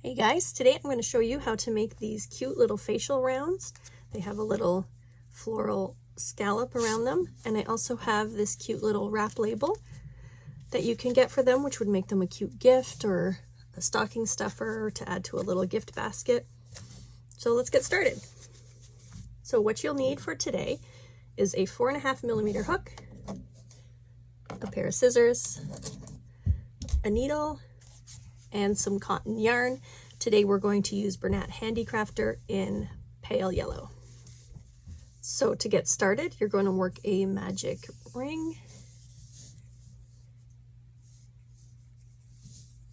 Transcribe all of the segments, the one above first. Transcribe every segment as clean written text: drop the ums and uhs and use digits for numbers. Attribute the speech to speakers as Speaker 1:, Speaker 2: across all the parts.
Speaker 1: Hey guys, today I'm going to show you how to make these cute little facial rounds. They have a little floral scallop around them, and I also have this cute little wrap label that you can get for them, which would make them a cute gift or a stocking stuffer to add to a little gift basket. So let's get started. So what you'll need for today is a 4.5mm hook, a pair of scissors, a needle, and some cotton yarn. Today we're going to use Bernat Handicrafter in pale yellow. So to get started, you're going to work a magic ring,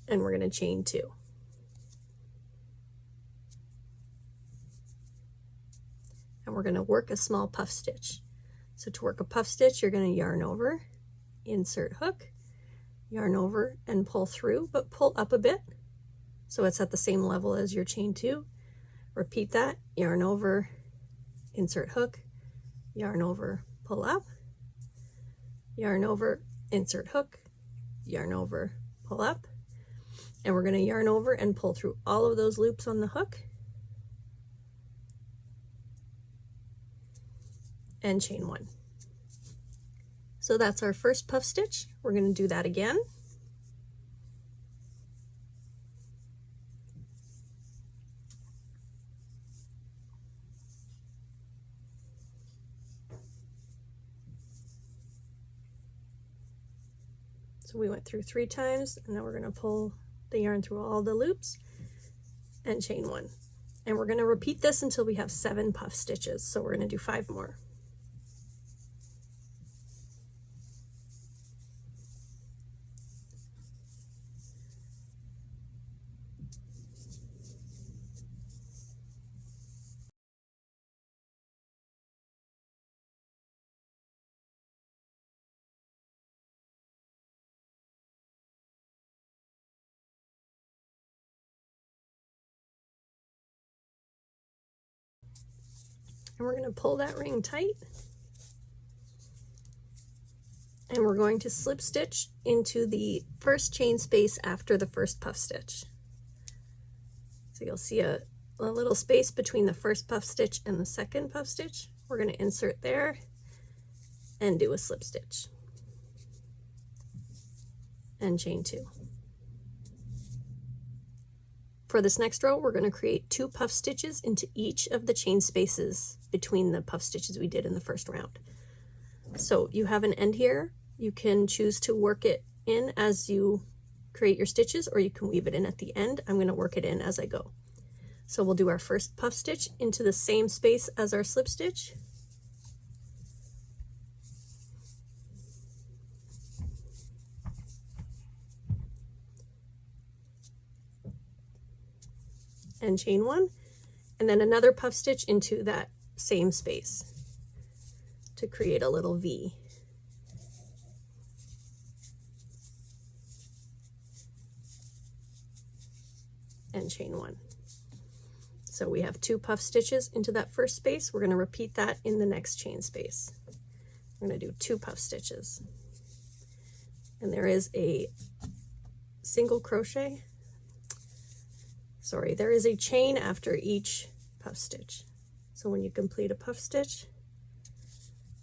Speaker 1: and we're going to chain 2. And we're going to work a small puff stitch. So to work a puff stitch, you're going to yarn over, insert hook, yarn over and pull through, but pull up a bit so it's at the same level as your chain 2. Repeat that, yarn over, insert hook, yarn over, pull up, yarn over, insert hook, yarn over, pull up, and we're going to yarn over and pull through all of those loops on the hook and chain 1. So that's our first puff stitch. We're going to do that again. So we went through 3 times, and now we're going to pull the yarn through all the loops and chain 1. And we're going to repeat this until we have 7 puff stitches. So we're going to do 5 more. And we're going to pull that ring tight, and we're going to slip stitch into the first chain space after the first puff stitch. So you'll see a little space between the first puff stitch and the second puff stitch. We're going to insert there and do a slip stitch and chain 2. For this next row, we're going to create 2 puff stitches into each of the chain spaces between the puff stitches we did in the first round. So you have an end here. You can choose to work it in as you create your stitches, or you can weave it in at the end. I'm going to work it in as I go. So we'll do our first puff stitch into the same space as our slip stitch. And chain 1, and then another puff stitch into that same space to create a little V. And chain 1. So we have 2 puff stitches into that first space. We're going to repeat that in the next chain space. We're going to do 2 puff stitches. And there is a single crochet. Sorry, there is a chain after each puff stitch. So when you complete a puff stitch,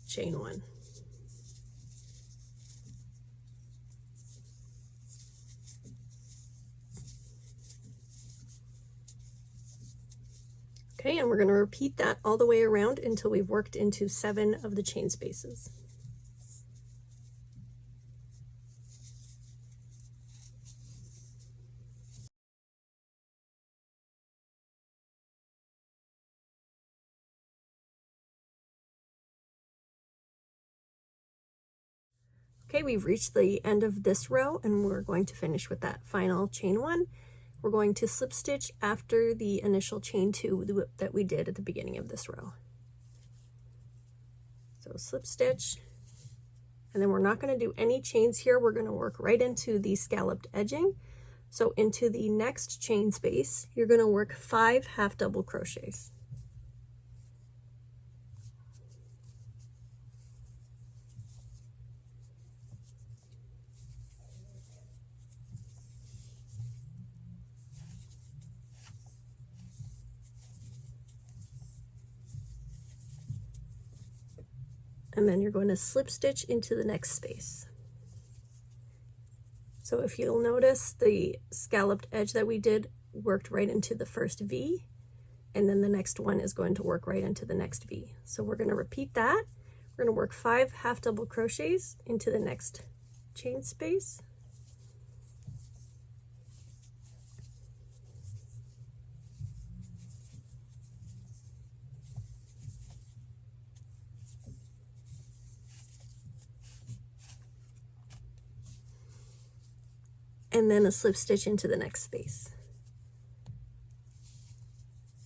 Speaker 1: chain 1. Okay, and we're going to repeat that all the way around until we've worked into 7 of the chain spaces. Okay, we've reached the end of this row, and we're going to finish with that final chain 1. We're going to slip stitch after the initial chain 2 that we did at the beginning of this row. So slip stitch, and then we're not going to do any chains here. We're going to work right into the scalloped edging. So into the next chain space, you're going to work 5 half double crochets. and then you're going to slip stitch into the next space. So if you'll notice, the scalloped edge that we did worked right into the first V, and then the next one is going to work right into the next V. So we're going to repeat that. We're going to work 5 half double crochets into the next chain space. And then a slip stitch into the next space.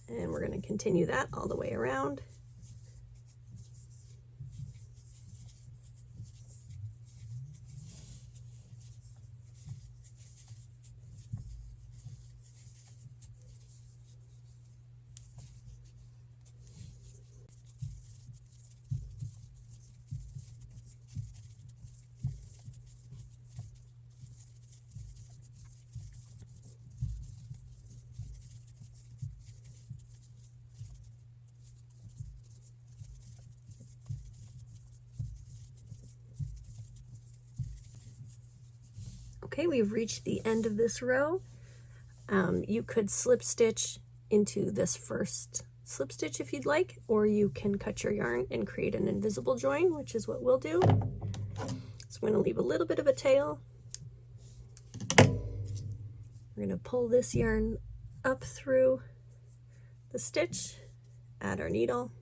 Speaker 1: And we're going to continue that all the way around. Okay, we've reached the end of this row. You could slip stitch into this first slip stitch if you'd like, or you can cut your yarn and create an invisible join, which is what we'll do. So we're going to leave a little bit of a tail. We're going to pull this yarn up through the stitch, add our needle,